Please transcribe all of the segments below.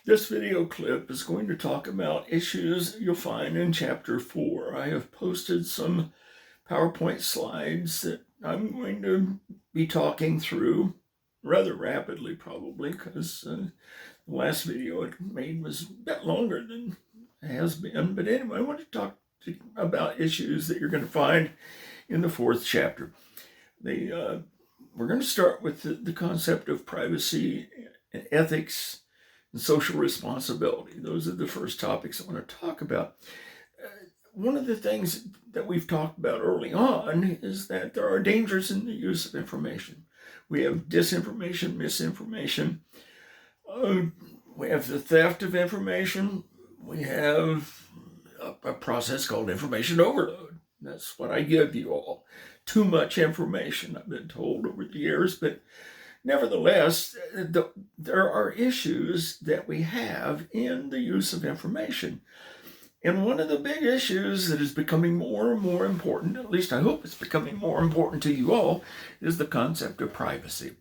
This video clip is going to talk about issues you'll find in Chapter 4. I have posted some PowerPoint slides that I'm going to be talking through rather rapidly, probably, because the last video it made was a bit longer than it has been. But anyway, I want to talk about issues that you're going to find in the 4th chapter. We're going to start with the concept of privacy and ethics and social responsibility. Those are the first topics I want to talk about. One of the things that we've talked about early on is that there are dangers in the use of information. We have disinformation, misinformation. We have the theft of information. We have a process called information overload. That's what I give you all. Too much information, I've been told over the years, but nevertheless, there are issues that we have in the use of information. And one of the big issues that is becoming more and more important, at least I hope it's becoming more important to you all, is the concept of privacy.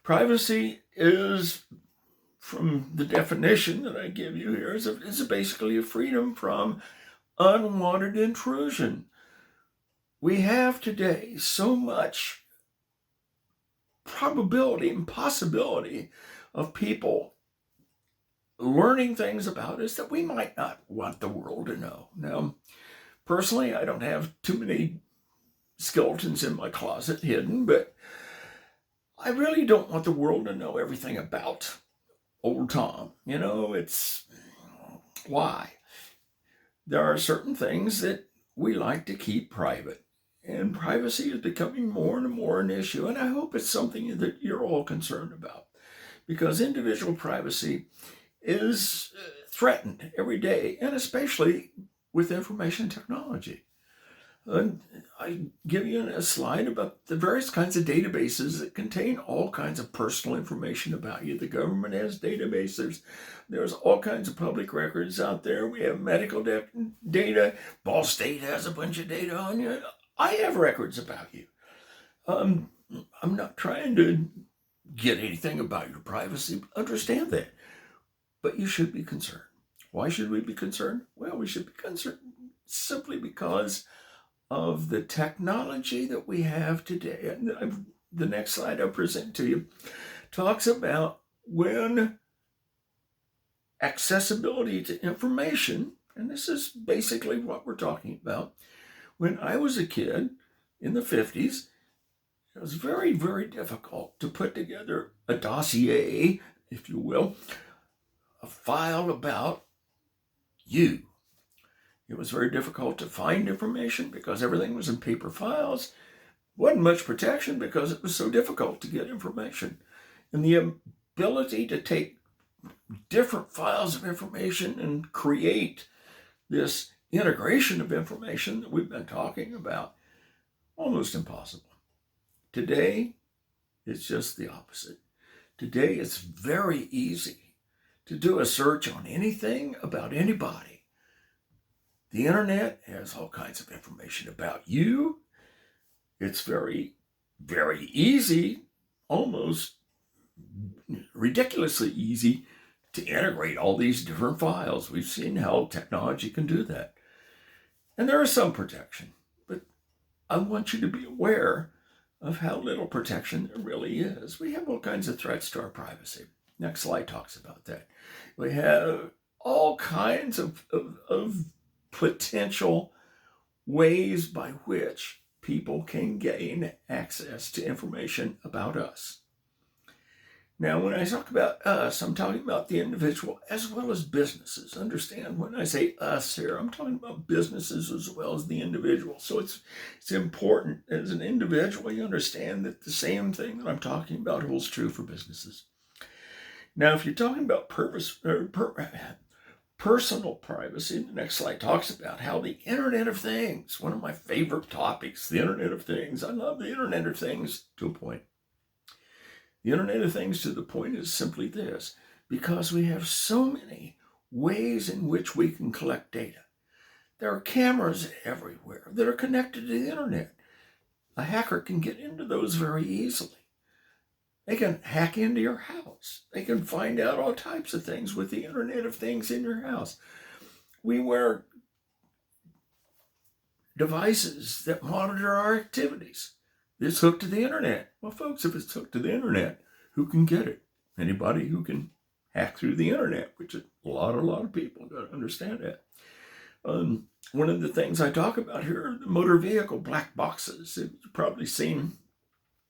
Privacy is, from the definition that I give you here, is basically a freedom from unwanted intrusion. We have today so much probability and possibility of people learning things about us that we might not want the world to know. Now, personally, I don't have too many skeletons in my closet hidden, but I really don't want the world to know everything about old Tom. It's why. There are certain things that we like to keep private. And privacy is becoming more and more an issue. And I hope it's something that you're all concerned about. Because individual privacy is threatened every day, and especially with information technology. I give you a slide about the various kinds of databases that contain all kinds of personal information about you. The government has databases. There's all kinds of public records out there. We have medical data. Ball State has a bunch of data on you. I have records about you. I'm not trying to get anything about your privacy. Understand that. But you should be concerned. Why should we be concerned? Well, we should be concerned simply because of the technology that we have today. And the next slide I'll present to you talks about when accessibility to information, and this is basically what we're talking about. When I was a kid in the 50s, it was very, very difficult to put together a dossier, if you will, a file about you. It was very difficult to find information because everything was in paper files. Wasn't much protection because it was so difficult to get information. And the ability to take different files of information and create this integration of information that we've been talking about, almost impossible. Today, it's just the opposite. Today, it's very easy to do a search on anything about anybody. The internet has all kinds of information about you. It's very, very easy, almost ridiculously easy, to integrate all these different files. We've seen how technology can do that. And there is some protection, but I want you to be aware of how little protection there really is. We have all kinds of threats to our privacy. Next slide talks about that. We have all kinds of potential ways by which people can gain access to information about us. Now, when I talk about us, I'm talking about the individual as well as businesses. Understand, when I say us here, I'm talking about businesses as well as the individual. So it's important as an individual you understand that the same thing that I'm talking about holds true for businesses. Now, if you're talking about personal privacy, the next slide talks about how the Internet of Things, one of my favorite topics, the Internet of Things. I love the Internet of Things to a point. The Internet of Things to the point is simply this: because we have so many ways in which we can collect data. There are cameras everywhere that are connected to the Internet. A hacker can get into those very easily. They can hack into your house. They can find out all types of things with the Internet of Things in your house. We wear devices that monitor our activities. It's hooked to the Internet. Well, folks, if it's hooked to the Internet, who can get it? Anybody who can hack through the Internet, which a lot of people don't understand that. One of the things I talk about here are the motor vehicle black boxes. You've probably seen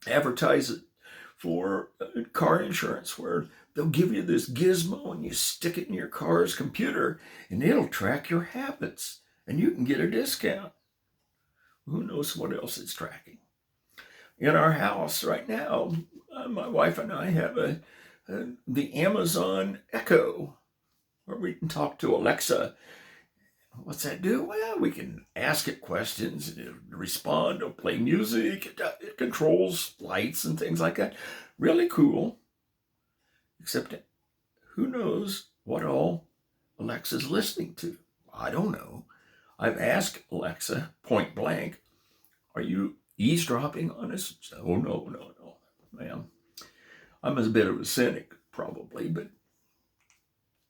advertised for car insurance where they'll give you this gizmo and you stick it in your car's computer and it'll track your habits and you can get a discount. Who knows what else it's tracking? In our house right now, my wife and I have the Amazon Echo where we can talk to Alexa. What's that do? Well, we can ask it questions, and it'll respond, it'll play music, it controls lights and things like that. Really cool. Except who knows what all Alexa's listening to? I don't know. I've asked Alexa point blank, are you eavesdropping on us? Oh, no, ma'am. I'm a bit of a cynic, probably, but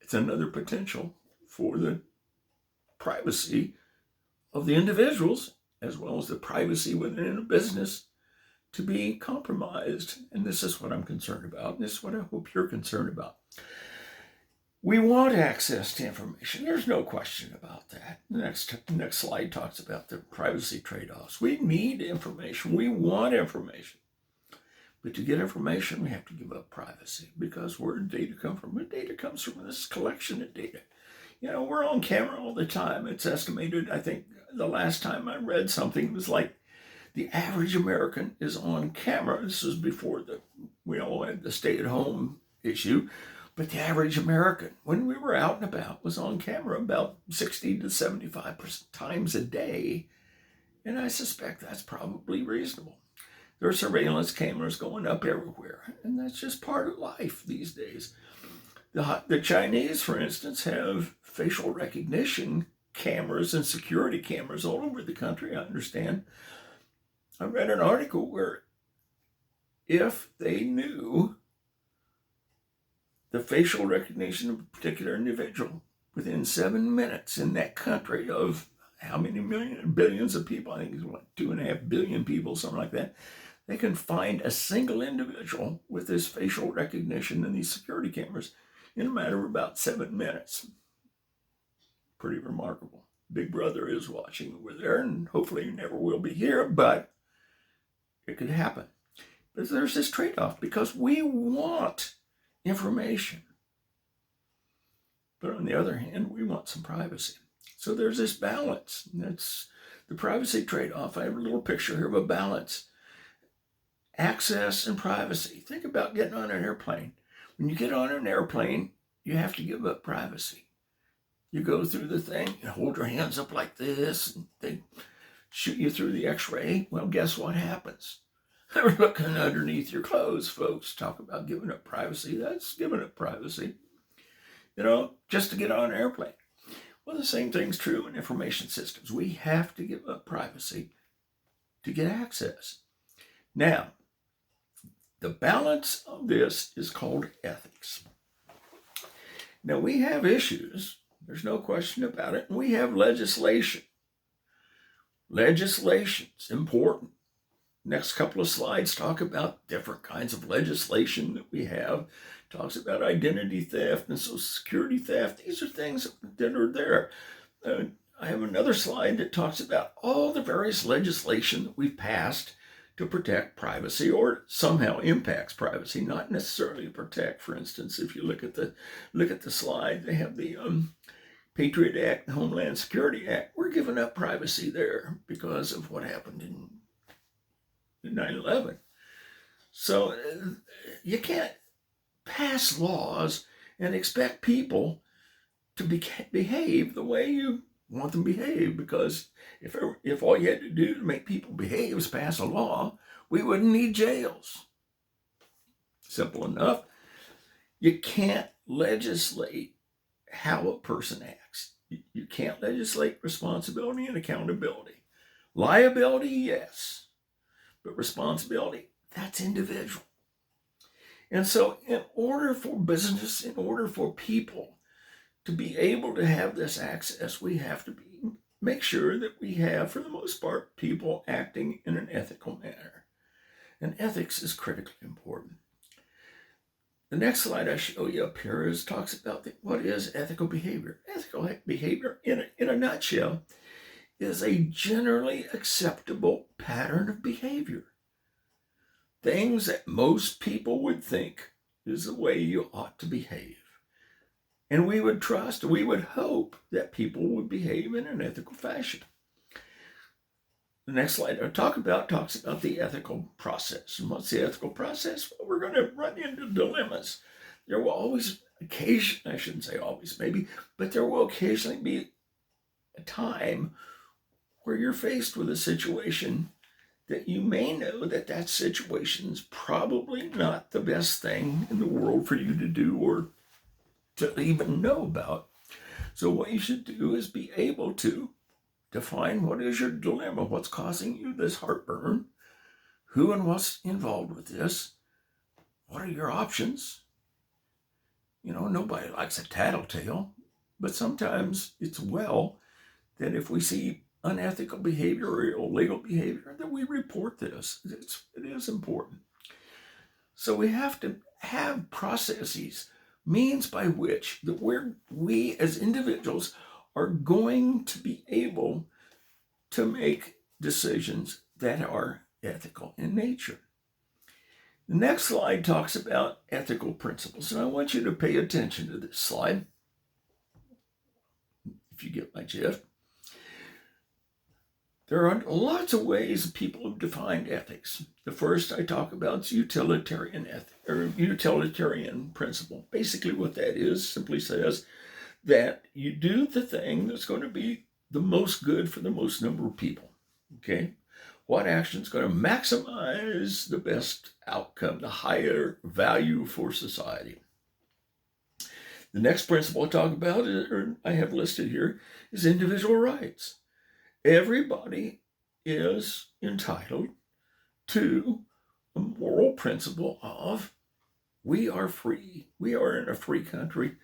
it's another potential for the privacy of the individuals, as well as the privacy within a business, to be compromised. And this is what I'm concerned about. And this is what I hope you're concerned about. We want access to information. There's no question about that. The next slide talks about the privacy trade-offs. We need information. We want information. But to get information, we have to give up privacy, because where did data come from? Where data comes from this collection of data. We're on camera all the time. It's estimated, I think the last time I read something, it was like the average American is on camera. This was before we all had the stay-at-home issue. But the average American, when we were out and about, was on camera about 60 to 75% times a day. And I suspect that's probably reasonable. There are surveillance cameras going up everywhere. And that's just part of life these days. The Chinese, for instance, have facial recognition cameras and security cameras all over the country, I understand. I read an article where if they knew the facial recognition of a particular individual within 7 minutes in that country of how many billions of people, I think it's 2.5 billion people, something like that, they can find a single individual with this facial recognition and these security cameras in a matter of about 7 minutes. Pretty remarkable. Big Brother is watching over there, and hopefully he never will be here, but it could happen. But there's this trade-off, because we want information. But on the other hand, we want some privacy. So there's this balance. That's the privacy trade-off. I have a little picture here of a balance. Access and privacy. Think about getting on an airplane. When you get on an airplane, you have to give up privacy. You go through the thing, you hold your hands up like this, and they shoot you through the x-ray. Well, guess what happens? They're looking underneath your clothes, folks. Talk about giving up privacy. That's giving up privacy. Just to get on an airplane. Well, the same thing's true in information systems. We have to give up privacy to get access. Now, the balance of this is called ethics. Now, we have issues. There's no question about it. And we have legislation. Legislation's important. Next couple of slides talk about different kinds of legislation that we have. Talks about identity theft and social security theft. These are things that are there. I have another slide that talks about all the various legislation that we've passed to protect privacy, or somehow impacts privacy, not necessarily to protect. For instance, if you look at the slide, they have the Patriot Act and Homeland Security Act. We're giving up privacy there because of what happened in 9/11. So you can't pass laws and expect people to behave the way you want them to behave, because if all you had to do to make people behave was pass a law, we wouldn't need jails. Simple enough. You can't legislate how a person acts. You can't legislate responsibility and accountability. Liability, yes. But responsibility, that's individual. And so in order for business, in order for people to be able to have this access, we have to make sure that we have, for the most part, people acting in an ethical manner. And ethics is critically important. The next slide I show you up here talks about what is ethical behavior. Ethical behavior, in a nutshell, is a generally acceptable pattern of behavior. Things that most people would think is the way you ought to behave. And we would trust, we would hope that people would behave in an ethical fashion. The next slide I talks about the ethical process. And what's the ethical process? Well, we're going to run into dilemmas. There will always, I shouldn't say always, maybe, but there will occasionally be a time where you're faced with a situation that you may know that situation is probably not the best thing in the world for you to do or to even know about. So what you should do is be able to define what is your dilemma, what's causing you this heartburn, who and what's involved with this, what are your options. Nobody likes a tattletale, but sometimes it's that if we see unethical behavior or illegal behavior, that we report this. It is important. So we have to have processes, means by which that we as individuals are going to be able to make decisions that are ethical in nature. The next slide talks about ethical principles, and I want you to pay attention to this slide, if you get my gist. There are lots of ways people have defined ethics. The first I talk about is utilitarian principle. Basically what that is simply says that you do the thing that's going to be the most good for the most number of people. Okay? What action is going to maximize the best outcome, the higher value for society? The next principle I talk about, or I have listed here, is individual rights. Everybody is entitled to a moral principle of we are free. We are in a free country.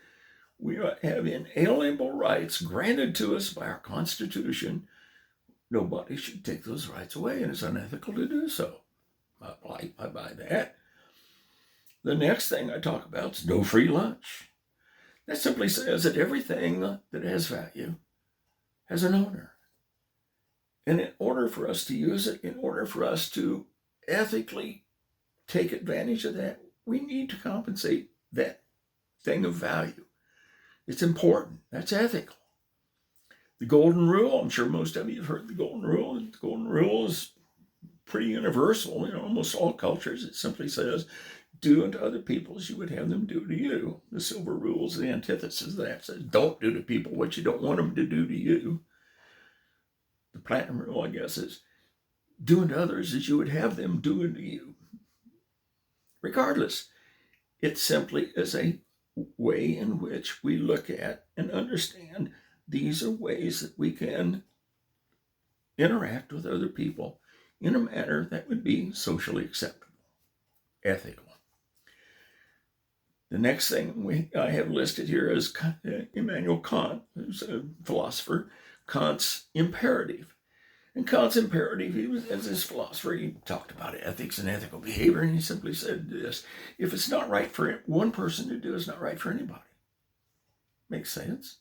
We have inalienable rights granted to us by our Constitution. Nobody should take those rights away, and it's unethical to do so. I buy that. The next thing I talk about is no free lunch. That simply says that everything that has value has an owner. And in order for us to use it, in order for us to ethically take advantage of that, we need to compensate that thing of value. It's important. That's ethical. The golden rule, I'm sure most of you have heard the golden rule. The golden rule is pretty universal in almost all cultures. It simply says, do unto other people as you would have them do to you. The silver rule is the antithesis of that. It says, don't do to people what you don't want them to do to you. The platinum rule, I guess, is do unto others as you would have them do unto you. Regardless, it simply is a way in which we look at and understand these are ways that we can interact with other people in a manner that would be socially acceptable, ethical. The next thing I have listed here is Immanuel Kant, who's a philosopher, Kant's imperative. And Kant's imperative, as his philosopher, he talked about ethics and ethical behavior, and he simply said this: if it's not right for one person to do, it's not right for anybody. Makes sense?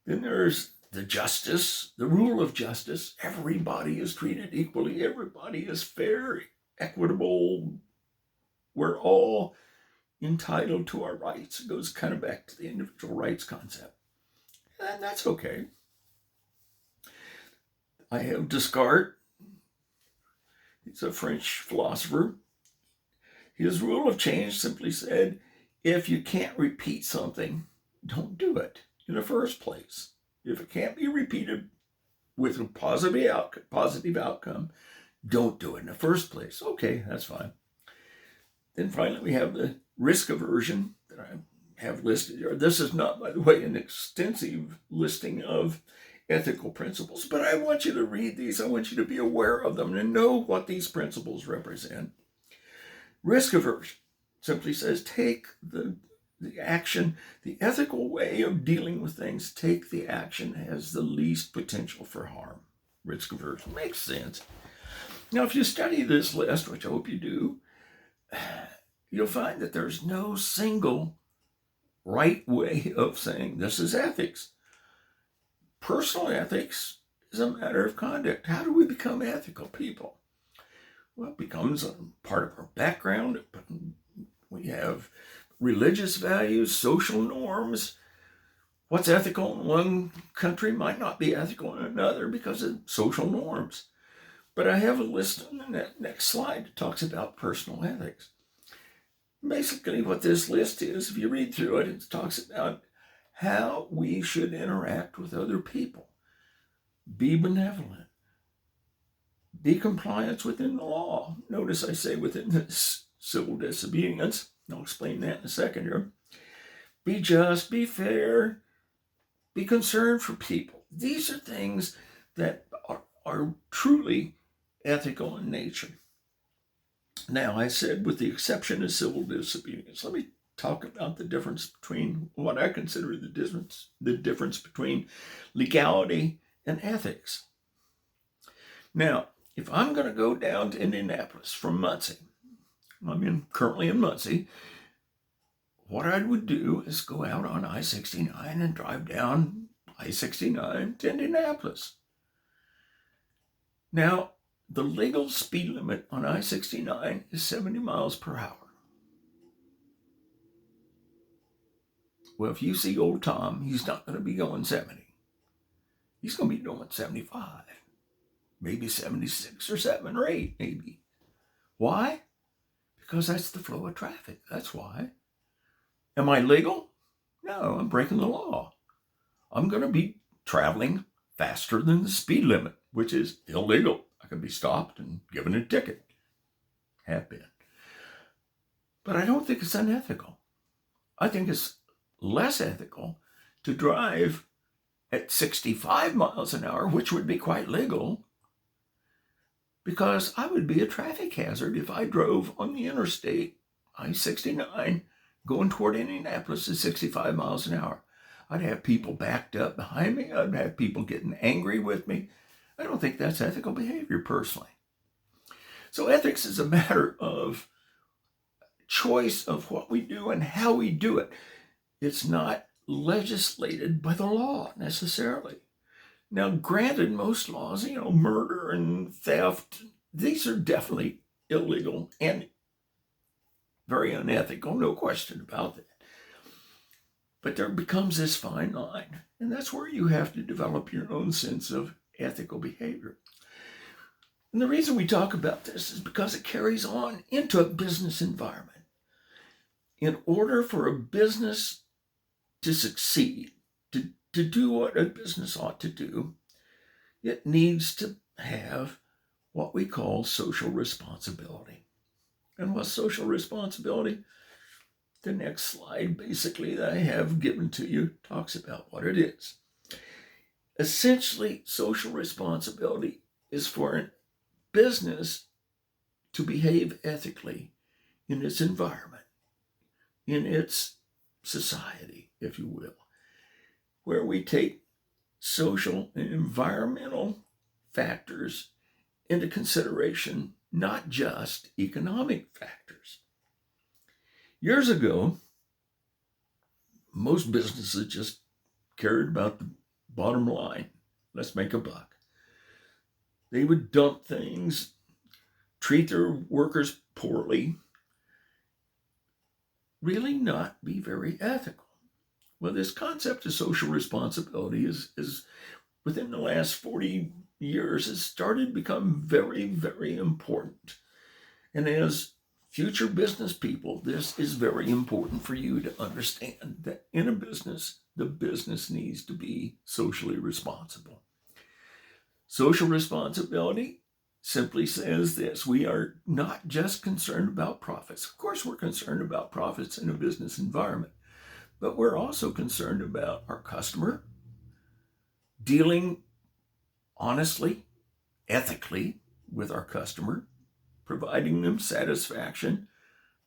Then there's the justice, the rule of justice. Everybody is treated equally. Everybody is fair, equitable. We're all entitled to our rights. It goes kind of back to the individual rights concept. And that's okay. I have Descartes. He's a French philosopher. His rule of change simply said, if you can't repeat something, don't do it in the first place. If it can't be repeated with a positive outcome, don't do it in the first place. Okay, that's fine. Then finally, we have the risk aversion that I have listed here. This is not, by the way, an extensive listing of ethical principles, but I want you to read these. I want you to be aware of them and know what these principles represent. Risk aversion. simply says take the action, the ethical way of dealing with things, take the action has the least potential for harm. Risk aversion makes sense. Now, if you study this list, which I hope you do, you'll find that there's no single right way of saying this is ethics. Personal ethics is a matter of conduct. How do we become ethical people? Well, it becomes a part of our background. We have religious values, social norms. What's ethical in one country might not be ethical in another because of social norms. But I have a list on the next slide that talks about personal ethics. Basically, what this list is, if you read through it, it talks about how we should interact with other people. Be benevolent. Be compliant within the law. Notice I say within this civil disobedience. I'll explain that in a second here. Be just, be fair, be concerned for people. These are things that are truly ethical in nature. Now, I said with the exception of civil disobedience. Let me talk about the difference between what I consider the difference between legality and ethics. Now, if I'm going to go down to Indianapolis from Muncie, I'm currently in Muncie, what I would do is go out on I-69 and drive down I-69 to Indianapolis. Now, the legal speed limit on I-69 is 70 miles per hour. Well, if you see old Tom, he's not going to be going 70. He's going to be going 75, maybe 76 or 7 or 8, maybe. Why? Because that's the flow of traffic. That's why. Am I legal? No, I'm breaking the law. I'm going to be traveling faster than the speed limit, which is illegal. I can be stopped and given a ticket. Have been. But I don't think it's unethical. I think it's less ethical to drive at 65 miles an hour, which would be quite legal, because I would be a traffic hazard if I drove on the interstate, I-69, going toward Indianapolis at 65 miles an hour. I'd have people backed up behind me. I'd have people getting angry with me. I don't think that's ethical behavior personally. So ethics is a matter of choice of what we do and how we do it. It's not legislated by the law necessarily. Now, granted, most laws, murder and theft, these are definitely illegal and very unethical, no question about that. But there becomes this fine line, and that's where you have to develop your own sense of ethical behavior. And the reason we talk about this is because it carries on into a business environment. In order for a business to succeed, to do what a business ought to do, it needs to have what we call social responsibility. And what's social responsibility? The next slide, basically, that I have given to you talks about what it is. Essentially, social responsibility is for a business to behave ethically in its environment, in its society, if you will, where we take social and environmental factors into consideration, not just economic factors. Years ago, most businesses just cared about the bottom line. Let's make a buck. They would dump things, treat their workers poorly, really not be very ethical. Well, this concept of social responsibility is within the last 40 years has started to become very, very important. And as future business people, this is very important for you to understand that in a business, the business needs to be socially responsible. Social responsibility simply says this: we are not just concerned about profits. Of course, we're concerned about profits in a business environment, but we're also concerned about our customer, dealing honestly, ethically with our customer, providing them satisfaction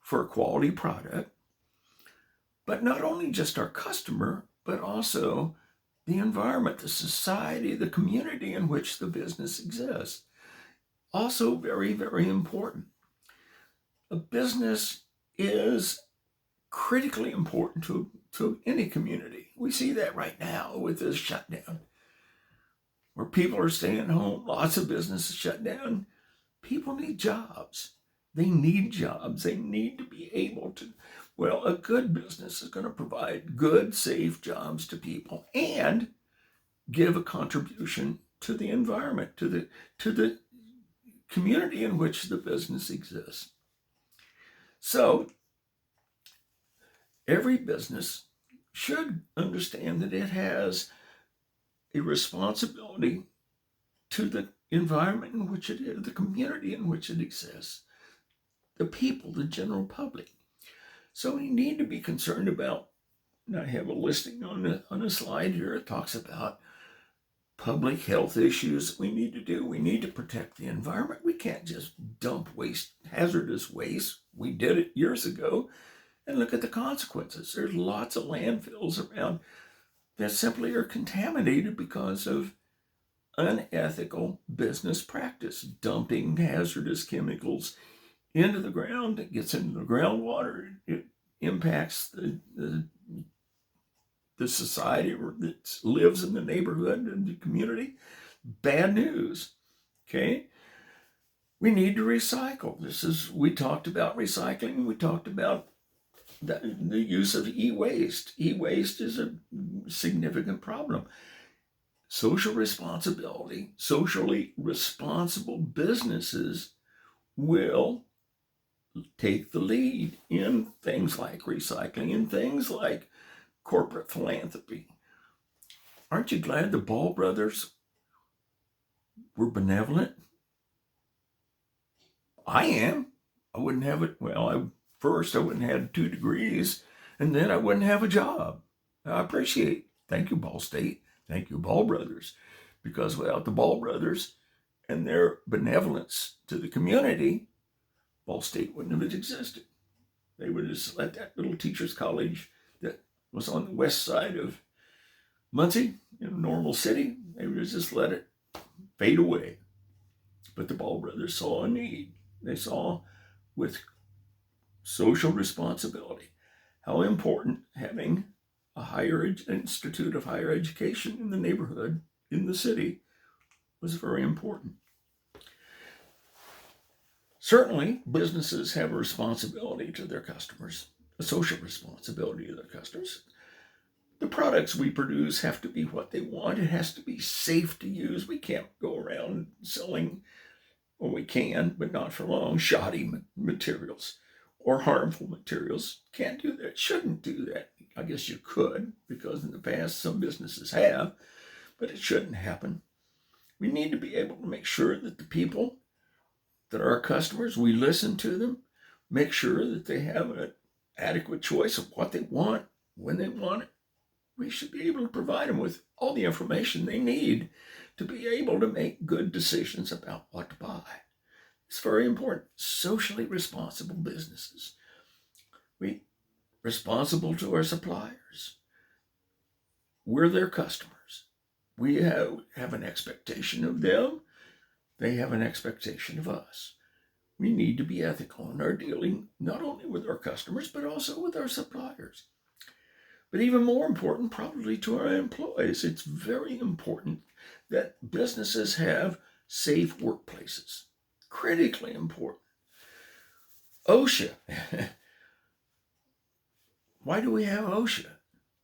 for a quality product, but not only just our customer, but also the environment, the society, the community in which the business exists. Also very, very important. A business is critically important to any community. We see that right now with this shutdown, where people are staying home, lots of businesses shut down. People need jobs. They need jobs. They need to be able to, well, a good business is going to provide good, safe jobs to people and give a contribution to the environment, to the community in which the business exists. So every business should understand that it has a responsibility to the environment in which it is, the community in which it exists, the people, the general public. So we need to be concerned about, and I have a listing on a slide here. It talks about public health issues we need to do. We need to protect the environment. We can't just dump waste, hazardous waste. We did it years ago, and look at the consequences. There's lots of landfills around that simply are contaminated because of unethical business practice, dumping hazardous chemicals into the ground. It gets into the groundwater. It impacts the society that lives in the neighborhood and the community. Bad news. Okay. We need to recycle. We talked about recycling. We talked about the use of e-waste. E-waste is a significant problem. Social responsibility, socially responsible businesses will take the lead in things like recycling and things like corporate philanthropy. Aren't you glad the Ball brothers were benevolent? I am. I wouldn't have it. Well, first I wouldn't have 2 degrees, and then I wouldn't have a job. I appreciate. Thank you, Ball State. Thank you, Ball brothers. Because without the Ball brothers and their benevolence to the community, Ball State wouldn't have existed. They would have just let that little teacher's college that was on the west side of Muncie, in a normal city, they would have just let it fade away. But the Ball brothers saw a need. They saw, with social responsibility, how important having an institute of higher education in the neighborhood, in the city, was very important. Certainly, businesses have a responsibility to their customers, a social responsibility to their customers. The products we produce have to be what they want. It has to be safe to use. We can't go around selling, well, we can, but not for long, shoddy materials or harmful materials. Can't do that. Shouldn't do that. I guess you could, because in the past some businesses have, but it shouldn't happen. We need to be able to make sure that the people that are our customers, we listen to them, make sure that they have an adequate choice of what they want, when they want it. We should be able to provide them with all the information they need to be able to make good decisions about what to buy. It's very important. Socially responsible businesses. We're responsible to our suppliers. We're their customers. We have an expectation of them. They have an expectation of us. We need to be ethical in our dealing, not only with our customers, but also with our suppliers. But even more important, probably to our employees, it's very important that businesses have safe workplaces. Critically important. OSHA. Why do we have OSHA?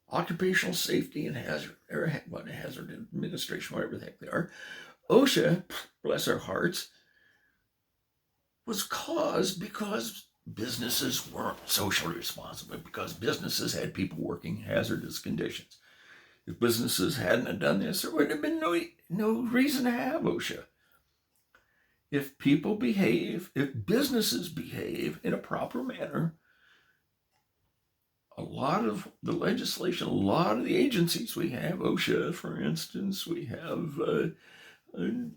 Occupational Safety and Hazard Administration, whatever the heck they are. OSHA, bless our hearts, was caused because businesses weren't socially responsible, because businesses had people working in hazardous conditions. If businesses hadn't done this, there would have been no reason to have OSHA. If people behave, if businesses behave in a proper manner, a lot of the legislation, a lot of the agencies we have, OSHA, for instance, we have the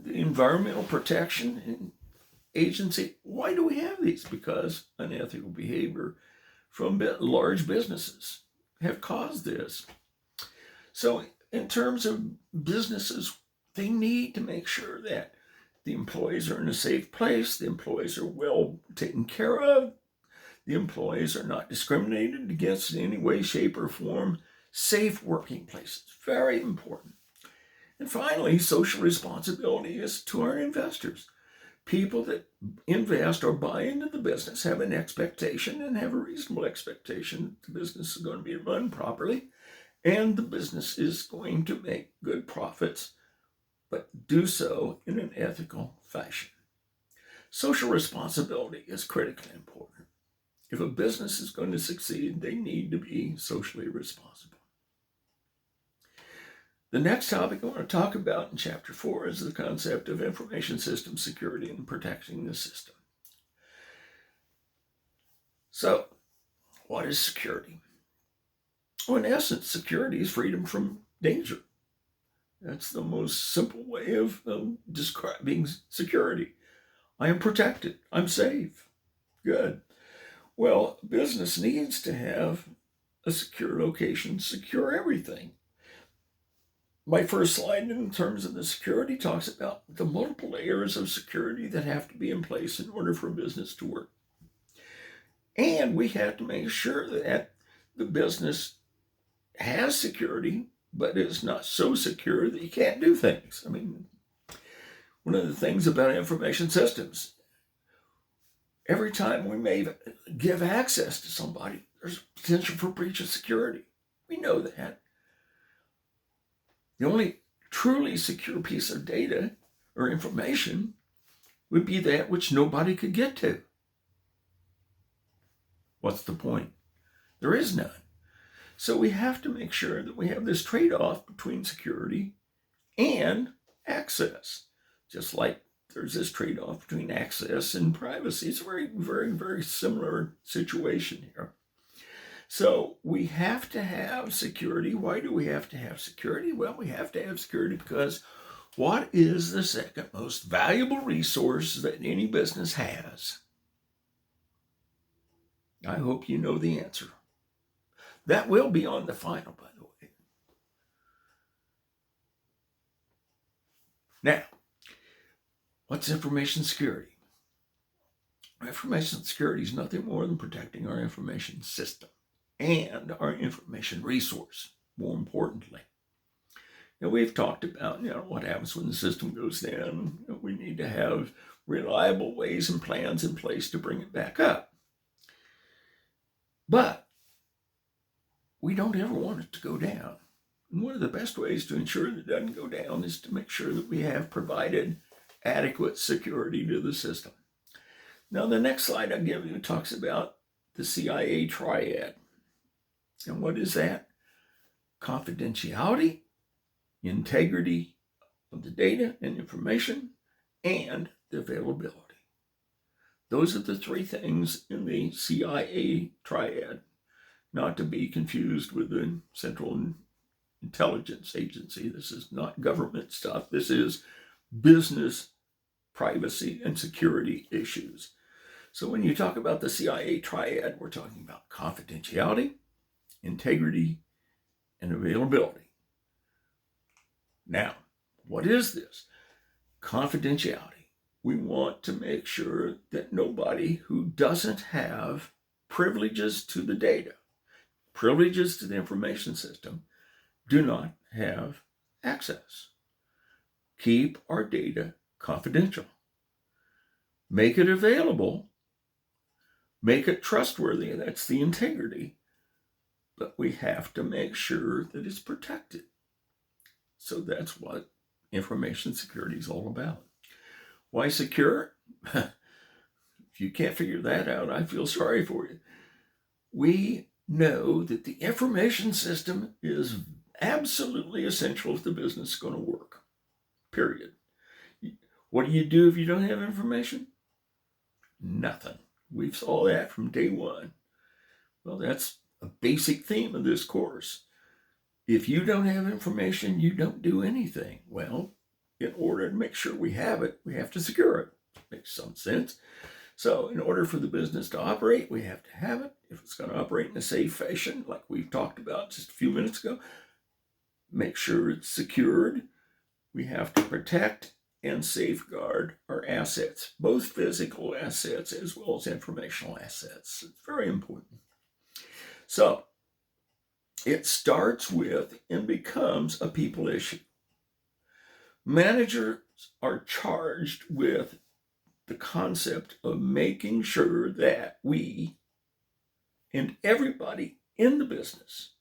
environmental protection agency. Why do we have these? Because unethical behavior from large businesses have caused this. So in terms of businesses, they need to make sure that the employees are in a safe place, the employees are well taken care of, the employees are not discriminated against in any way, shape, or form. Safe working places, very important. And finally, social responsibility is to our investors. People that invest or buy into the business have an expectation and have a reasonable expectation that the business is going to be run properly and the business is going to make good profits, but do so in an ethical fashion. Social responsibility is critically important. If a business is going to succeed, they need to be socially responsible. The next topic I want to talk about in Chapter 4 is the concept of information system security and protecting the system. So, what is security? Well, in essence, security is freedom from danger. That's the most simple way of describing security. I am protected. I'm safe. Good. Well, business needs to have a secure location, secure everything. My first slide in terms of the security talks about the multiple layers of security that have to be in place in order for business to work. And we have to make sure that the business has security, but it's not so secure that you can't do things. I mean, one of the things about information systems, every time we may give access to somebody, there's potential for breach of security. We know that. The only truly secure piece of data or information would be that which nobody could get to. What's the point? There is none. So we have to make sure that we have this trade-off between security and access. Just like there's this trade-off between access and privacy. It's a very, very, very similar situation here. So we have to have security. Why do we have to have security? Well, we have to have security because what is the second most valuable resource that any business has? I hope you know the answer. That will be on the final, by the way. Now, what's information security? Information security is nothing more than protecting our information system and our information resource, more importantly. Now, we've talked about, what happens when the system goes down. We need to have reliable ways and plans in place to bring it back up. But we don't ever want it to go down. And one of the best ways to ensure that it doesn't go down is to make sure that we have provided adequate security to the system. Now, the next slide I'll give you talks about the CIA triad. And what is that? Confidentiality, integrity of the data and information, and the availability. Those are the three things in the CIA triad, not to be confused with the Central Intelligence Agency. This is not government stuff. This is business, privacy, and security issues. So when you talk about the CIA triad, we're talking about confidentiality, integrity, and availability. Now, what is this? Confidentiality. We want to make sure that nobody who doesn't have privileges to the data, privileges to the information system, do not have access. Keep our data confidential. Make it available. Make it trustworthy. That's the integrity. But we have to make sure that it's protected. So that's what information security is all about. Why secure? If you can't figure that out, I feel sorry for you. We know that the information system is absolutely essential if the business is going to work. Period. What do you do if you don't have information? Nothing. We saw that from day one. Well, that's a basic theme of this course. If you don't have information, you don't do anything. Well, in order to make sure we have it, we have to secure it. Makes some sense. So in order for the business to operate, we have to have it. If it's going to operate in a safe fashion, like we've talked about just a few minutes ago, make sure it's secured. We have to protect and safeguard our assets, both physical assets as well as informational assets. It's very important. So it starts with and becomes a people issue. Managers are charged with the concept of making sure that we and everybody in the business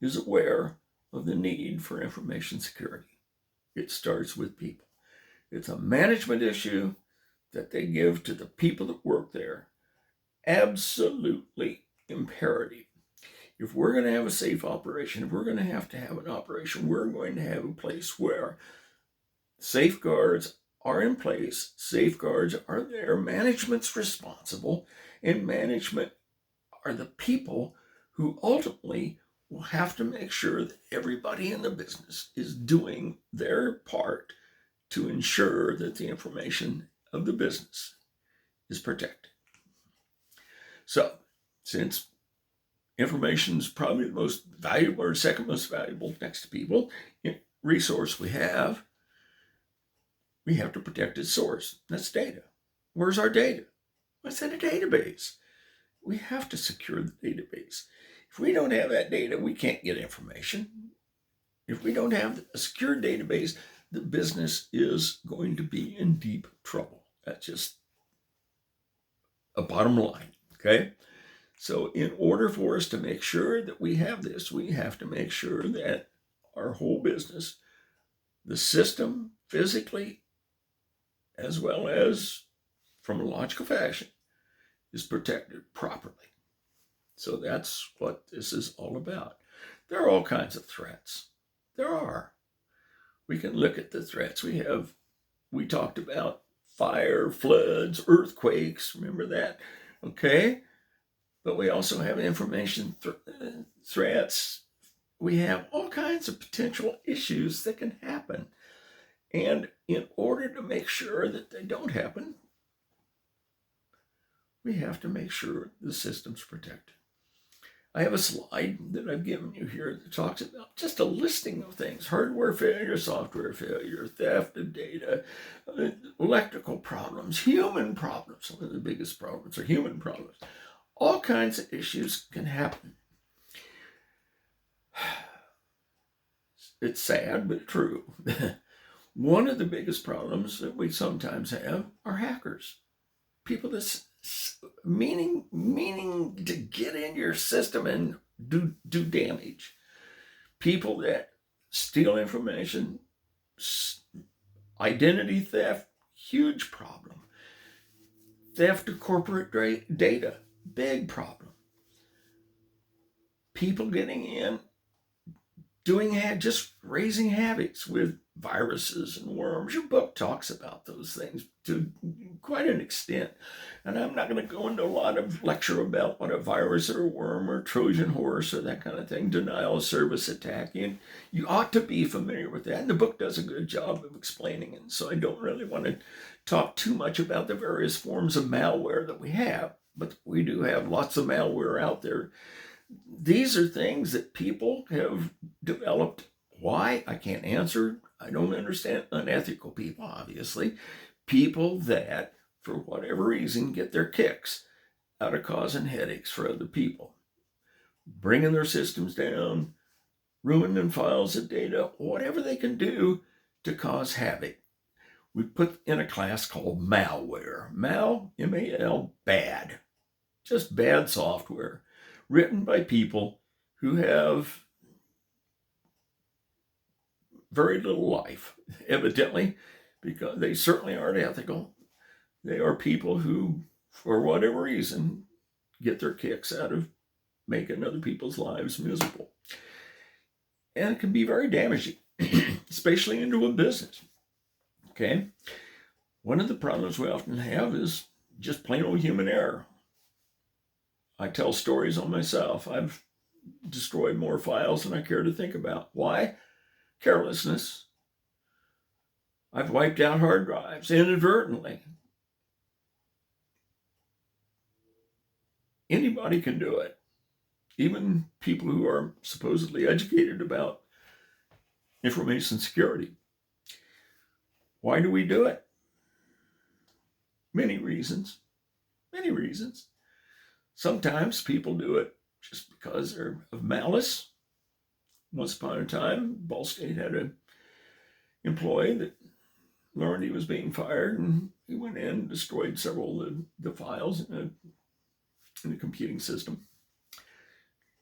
is aware of the need for information security. It starts with people. It's a management issue that they give to the people that work there. Absolutely imperative. If we're going to have a safe operation, if we're going to have an operation, we're going to have a place where safeguards are in place, safeguards are there, management's responsible, and management are the people who ultimately will have to make sure that everybody in the business is doing their part to ensure that the information of the business is protected. So, since information is probably the most valuable or second most valuable next to people resource we have to protect its source. That's data. Where's our data? It's in a database. We have to secure the database. If we don't have that data, we can't get information. If we don't have a secure database, the business is going to be in deep trouble. That's just a bottom line, okay? So in order for us to make sure that we have this, we have to make sure that our whole business, the system physically, as well as from a logical fashion, is protected properly. So that's what this is all about. There are all kinds of threats. There are. We can look at the threats. We talked about fire, floods, earthquakes. Remember that? Okay. But we also have information threats. We have all kinds of potential issues that can happen. And in order to make sure that they don't happen, we have to make sure the system's protected. I have a slide that I've given you here that talks about just a listing of things: hardware failure, software failure, theft of data, electrical problems, human problems. Some of the biggest problems are human problems. All kinds of issues can happen. It's sad, but true. One of the biggest problems that we sometimes have are hackers. People that's meaning to get in your system and do damage. People that steal information, identity theft, huge problem. Theft of corporate data, big problem. People getting in, just raising havocs with viruses and worms. Your book talks about those things to quite an extent. And I'm not going to go into a lot of lecture about what a virus or a worm or Trojan horse or that kind of thing, denial of service attack. And you ought to be familiar with that. And the book does a good job of explaining it. So I don't really want to talk too much about the various forms of malware that we have. But we do have lots of malware out there. These are things that people have developed. Why? I can't answer. I don't understand. Unethical people, obviously. People that, for whatever reason, get their kicks out of causing headaches for other people. Bringing their systems down, ruining files of data, whatever they can do to cause havoc. We put in a class called malware. M-A-L, bad. Just bad software. Written by people who have very little life, evidently, because they certainly aren't ethical. They are people who, for whatever reason, get their kicks out of making other people's lives miserable. And it can be very damaging, especially into a business. Okay? One of the problems we often have is just plain old human error. I tell stories on myself. I've destroyed more files than I care to think about. Why? Carelessness. I've wiped out hard drives inadvertently. Anybody can do it, even people who are supposedly educated about information security. Why do we do it? Many reasons. Many reasons. Sometimes people do it just because they're of malice. Once upon a time, Ball State had an employee that learned he was being fired, and he went in and destroyed several of the files in the computing system.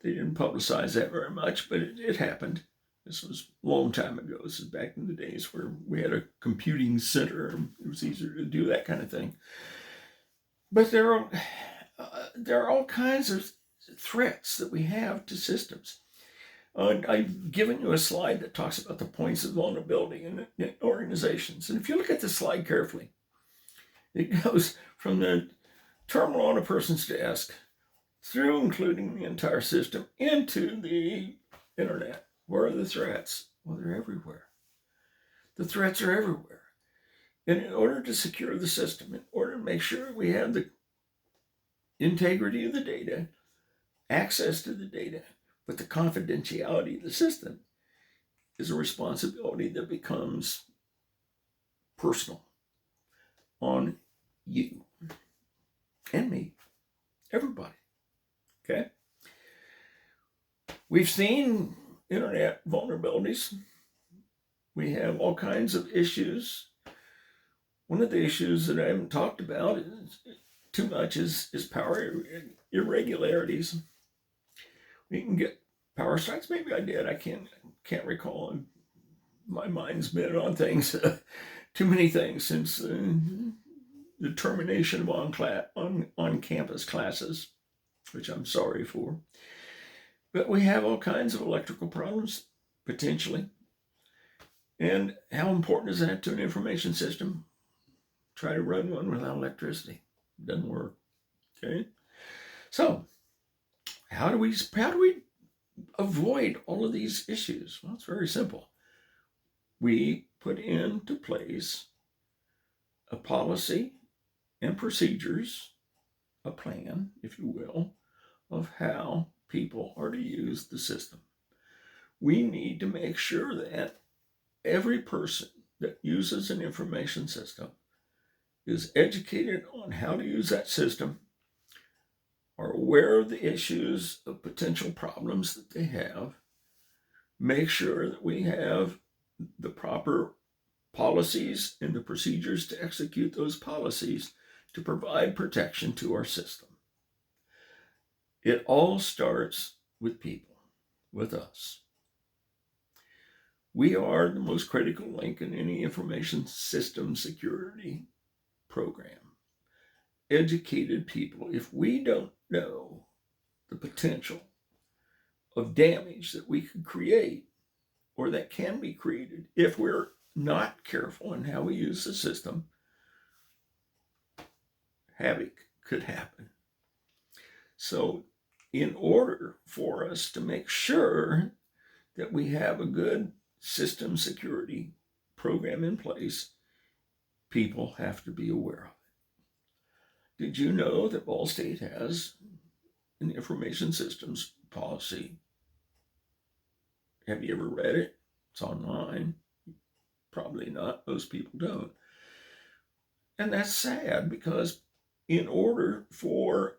They didn't publicize that very much, but it happened. This was a long time ago. This is back in the days where we had a computing center. It was easier to do that kind of thing. But there are all kinds of threats that we have to systems. I've given you a slide that talks about the points of vulnerability in organizations. And if you look at the slide carefully, it goes from the terminal on a person's desk through including the entire system into the internet. Where are the threats? Well, they're everywhere. The threats are everywhere. And in order to secure the system, in order to make sure we have the integrity of the data, access to the data, but the confidentiality of the system is a responsibility that becomes personal on you and me, everybody. Okay? We've seen internet vulnerabilities. We have all kinds of issues. One of the issues that I haven't talked about too much is power irregularities. We can get power strikes. Maybe I did. I can't recall. My mind's been on things, too many things since the termination of on-campus classes, which I'm sorry for. But we have all kinds of electrical problems, potentially. And how important is that to an information system? Try to run one without electricity. It doesn't work. Okay? So, how do we avoid all of these issues? Well, it's very simple. We put into place a policy and procedures, a plan, if you will, of how people are to use the system. We need to make sure that every person that uses an information system is educated on how to use that system, are aware of the issues of potential problems that they have, make sure that we have the proper policies and the procedures to execute those policies to provide protection to our system. It all starts with people, with us. We are the most critical link in any information system security program. Educated people, if we don't know the potential of damage that we could create or that can be created if we're not careful in how we use the system, havoc could happen. So in order for us to make sure that we have a good system security program in place, people have to be aware of it. Did you know that Ball State has an information systems policy? Have you ever read it? It's online. Probably not. Most people don't. And that's sad because in order for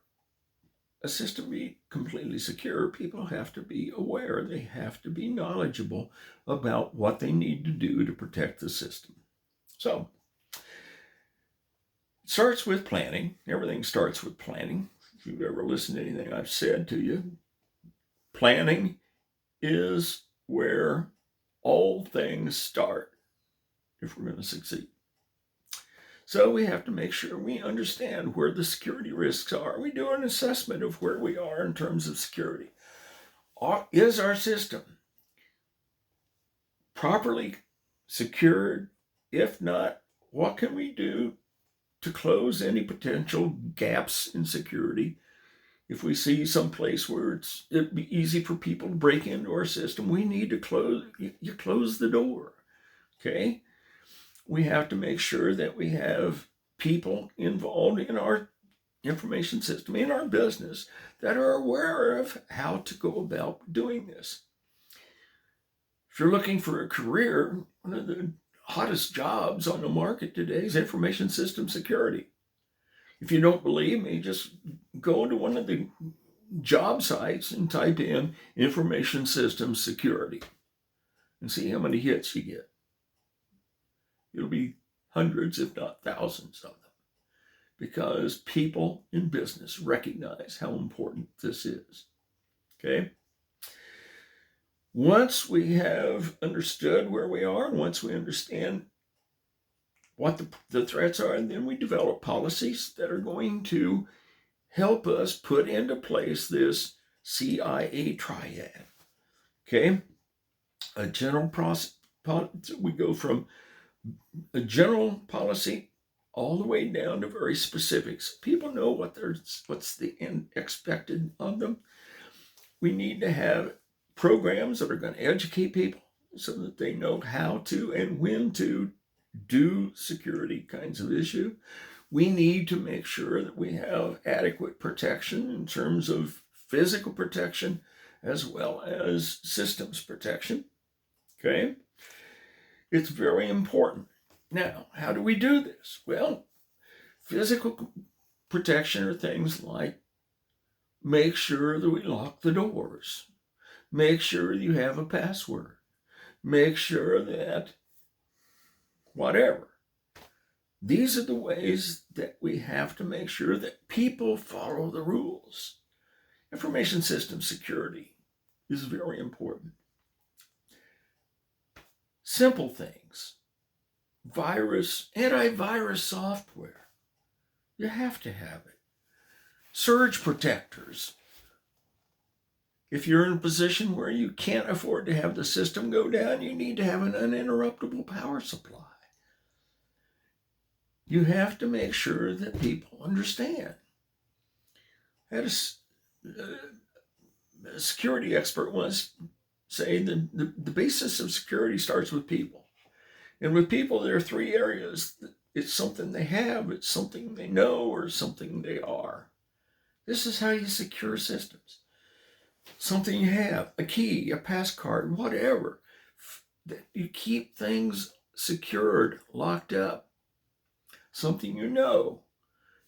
a system to be completely secure, people have to be aware. They have to be knowledgeable about what they need to do to protect the system. So, it starts with planning. Everything starts with planning. If you've ever listened to anything I've said to you, planning is where all things start if we're going to succeed. So we have to make sure we understand where the security risks are. We do an assessment of where we are in terms of security. Is our system properly secured? If not, what can we do to close any potential gaps in security? If we see some place where it'd be easy for people to break into our system, we need to close the door. Okay? We have to make sure that we have people involved in our information system in our business that are aware of how to go about doing this. If you're looking for a career, one of the hottest jobs on the market today is information system security. If you don't believe me, just go to one of the job sites and type in information system security and see how many hits you get. It'll be hundreds, if not thousands of them, because people in business recognize how important this is. Okay? Once we have understood where we are, and once we understand what the threats are, and then we develop policies that are going to help us put into place this CIA triad. Okay? A general process, we go from a general policy all the way down to very specifics. People know what's the end expected of them. We need to have programs that are going to educate people so that they know how to and when to do security kinds of issue. We need to make sure that we have adequate protection in terms of physical protection as well as systems protection. Okay? It's very important. Now, how do we do this? Well, physical protection are things like make sure that we lock the doors. Make sure you have a password. Make sure that whatever. These are the ways that we have to make sure that people follow the rules. Information system security is very important. Simple things. Antivirus software. You have to have it. Surge protectors. If you're in a position where you can't afford to have the system go down, you need to have an uninterruptible power supply. You have to make sure that people understand. I had a security expert once say that the basis of security starts with people. And with people, there are three areas. It's something they have, it's something they know, or something they are. This is how you secure systems. Something you have, a key, a passcard, whatever. That you keep things secured, locked up. Something you know,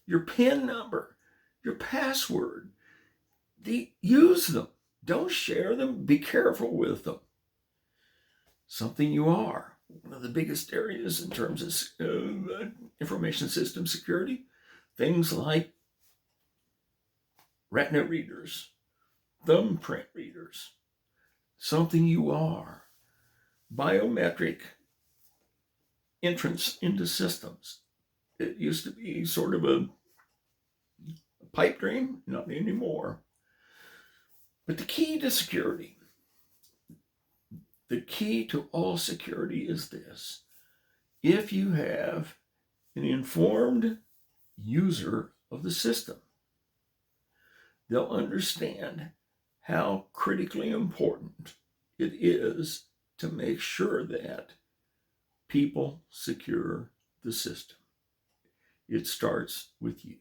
your PIN number, your password. Use them. Don't share them. Be careful with them. Something you are. One of the biggest areas in terms of information system security, things like retina readers, thumbprint readers, something you are, biometric entrance into systems. It used to be sort of a pipe dream, not anymore. But the key to security, the key to all security is this. If you have an informed user of the system, they'll understand how critically important it is to make sure that people secure the system. It starts with you.